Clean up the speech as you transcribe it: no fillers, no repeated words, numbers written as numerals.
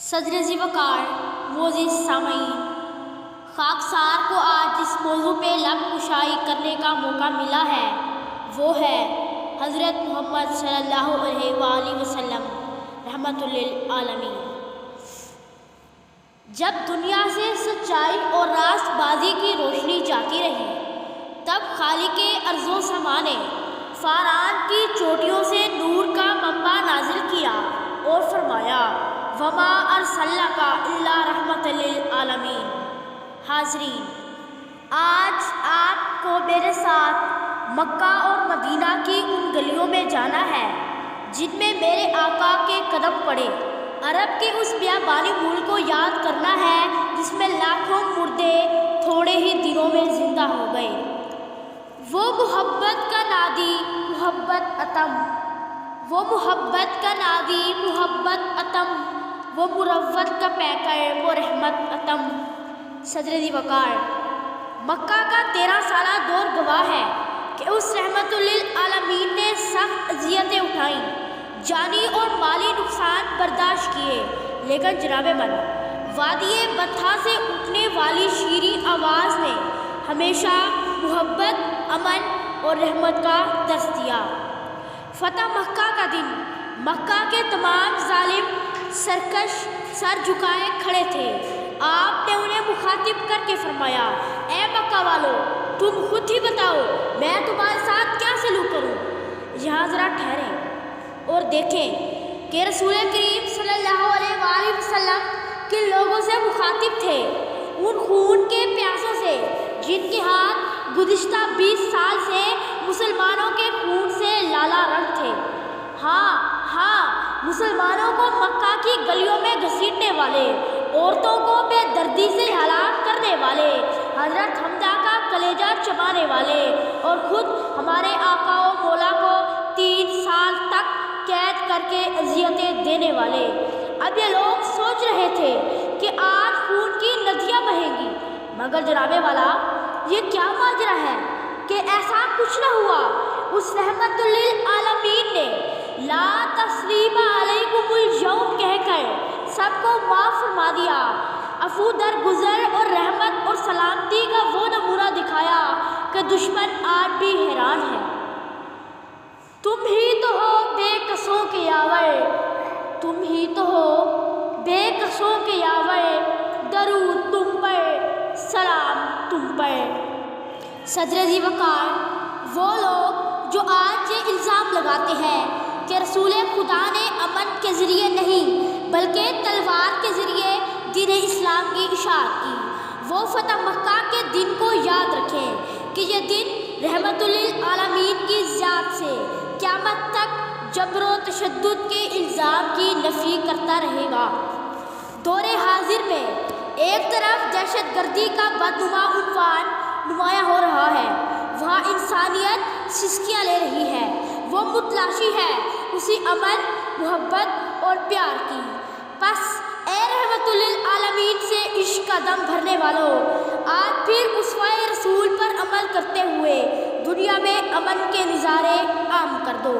صدر ذی وقار معزز سامعین، خاکسار کو آج جس موضوع پہ لب کشائی کرنے کا موقع ملا ہے وہ ہے حضرت محمد صلی اللہ علیہ وآلہ وسلم رحمۃ للعالمین۔ جب دنیا سے سچائی اور راست بازی کی روشنی جاتی رہی تب خالق ارض و سما نے فاران کی چوٹیوں سے نور کا منبع نازل کیا اور فرمایا وما ارسلناک الا رحمۃ للعالمین۔ حاضرین، آج آپ کو میرے ساتھ مکہ اور مدینہ کی ان گلیوں میں جانا ہے جن میں میرے آقا کے قدم پڑے، عرب کے اس بیابانی ملک کو یاد کرنا ہے جس میں لاکھوں مردے تھوڑے ہی دنوں میں زندہ ہو گئے۔ وہ محبت کا نادی محبت عتم، وہ محبت کا نادی محبت عتم، وہ مروت کا پیکر وہ رحمت عتم۔ صدر ذی وقار، مکہ کا 13 سالہ دور گواہ ہے کہ اس رحمت للعالمین نے سخت اذیتیں اٹھائیں، جانی اور مالی نقصان برداشت کیے، لیکن جناب من وادی بطحا سے اٹھنے والی شیریں آواز نے ہمیشہ محبت، امن اور رحمت کا درس دیا۔ فتح مکہ کا دن مکہ کے تمام ظالم سرکش سر جھکائے کھڑے تھے۔ آپ نے انہیں مخاطب کر کے فرمایا، اے مکہ والو، تم خود ہی بتاؤ میں تمہارے ساتھ کیا سلوک کروں۔ یہاں ذرا ٹھہریں اور دیکھیں کہ رسول کریم صلی اللہ علیہ وآلہ وسلم کن لوگوں سے مخاطب تھے، ان خون کے پیاسوں سے جن کے ہاتھ گزشتہ 20 سال سے مسلمانوں کے خون سے لالا رنگ تھے۔ ہاں، مسلمانوں کو مکہ کی گلیوں میں گھسیٹنے والے، عورتوں کو بے دردی سے ہلاک کرنے والے، حضرت حمزہ کا کلیجہ چبانے والے اور خود ہمارے آقا و مولا کو 3 سال تک قید کر کے اذیتیں دینے والے۔ اب یہ لوگ سوچ رہے تھے کہ آج خون کی ندیاں بہیں گی، مگر جناب والا یہ کیا ماجرا ہے کہ ایسا کچھ نہ ہوا۔ اس رحمت للعالمین نے لا تثریب علیکم اليوم کہہ کر سب کو معاف فرما دیا، عفو درگزر اور رحمت اور سلامتی کا وہ نمونہ دکھایا کہ دشمن آج بھی حیران ہے۔ تم ہی تو ہو بے کسوں کے یاور، تم ہی تو ہو بے کسوں کے یاور، درود تم پر سلام تم پر۔ صدر ذی وقار، وہ لوگ جو آج یہ الزام لگاتے ہیں کہ رسول خدا نے امن کے ذریعے نہیں بلکہ تلوار کے ذریعے دین اسلام کی اشاعت کی، وہ فتح مکہ کے دن کو یاد رکھیں کہ یہ دن رحمت للعالمین کی ذات سے قیامت تک جبر و تشدد کے الزام کی نفی کرتا رہے گا۔ دور حاضر میں ایک طرف دہشت گردی کا بدنما عنوان نمایاں ہو رہا ہے، وہاں انسانیت سسکیاں لے رہی ہے، وہ متلاشی ہے اسی امن، محبت اور پیار کی۔ پس اے رحمت للعالمین سے عشق کا دم بھرنے والوں، آج پھر اسوہ رسول پر عمل کرتے ہوئے دنیا میں امن کے نظارے عام کر دو۔